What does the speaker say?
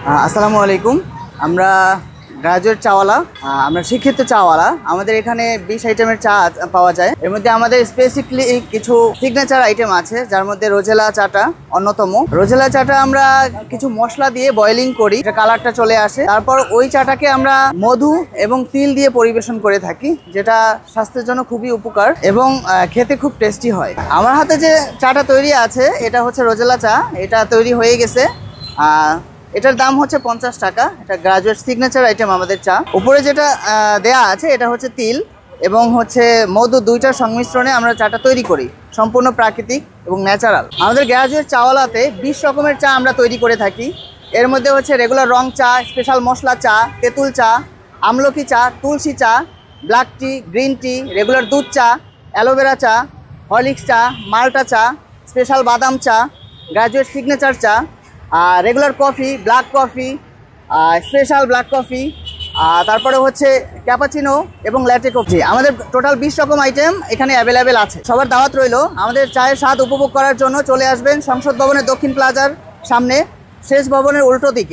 আসসালামু আলাইকুম। আমরা গ্রাজুয়েট চাওয়ালা, আমরা শিক্ষিত চাওয়ালা। আমাদের এখানে 20 আইটেমের চা পাওয়া যায়। এর মধ্যে আমাদের স্পেসিফিকলি কিছু সিগনেচার আইটেম আছে, যার মধ্যে রোজেলা চাটা অন্যতম। রোজেলা চাটা আমরা কিছু মশলা দিয়ে বয়েলিং করি, এটা কালারটা চলে আসে। তারপর ওই চাটাকে আমরা মধু এবং তিল দিয়ে পরিবেশন করে থাকি, যেটা স্বাস্থ্যের জন্য খুবই উপকার এবং খেতে খুব টেস্টি হয়। আমার হাতে যে চাটা তৈরি আছে এটা হচ্ছে রোজেলা চা। এটা তৈরি হয়ে গেছে। এটার দাম হচ্ছে 50 টাকা। এটা গ্রাজুয়েট সিগনেচার আইটেম আমাদের চা। উপরে যেটা দেয়া আছে এটা হচ্ছে তিল এবং হচ্ছে মধু, দুইটার সংমিশ্রণে আমরা চাটা তৈরি করি, সম্পূর্ণ প্রাকৃতিক এবং ন্যাচারাল। আমাদের গ্রাজুয়েট চাওয়ালাতে 20 রকমের চা আমরা তৈরি করে থাকি। এর মধ্যে হচ্ছে রেগুলার রং চা, স্পেশাল মশলা চা, তেঁতুল চা, আমলকি চা, তুলসী চা, ব্ল্যাক টি, গ্রিন টি, রেগুলার দুধ চা, অ্যালোভেরা চা, হরলিক্স চা, মাল্টা চা, স্পেশাল বাদাম চা, গ্রাজুয়েট সিগনেচার চা, regular coffee, black coffee, special black coffee, তারপরে হচ্ছে ক্যাপাচিনো এবং ল্যাটে কফি। আমাদের টোটাল 20 রকম আইটেম এখানে অ্যাভেলেবেল আছে। সবার দাওয়াত রইল আমাদের চায়ের স্বাদ উপভোগ করার জন্য। চলে আসবেন সংসদ ভবনের দক্ষিণ প্লাজার সামনে, শেষ ভবনের উল্টো দিকে।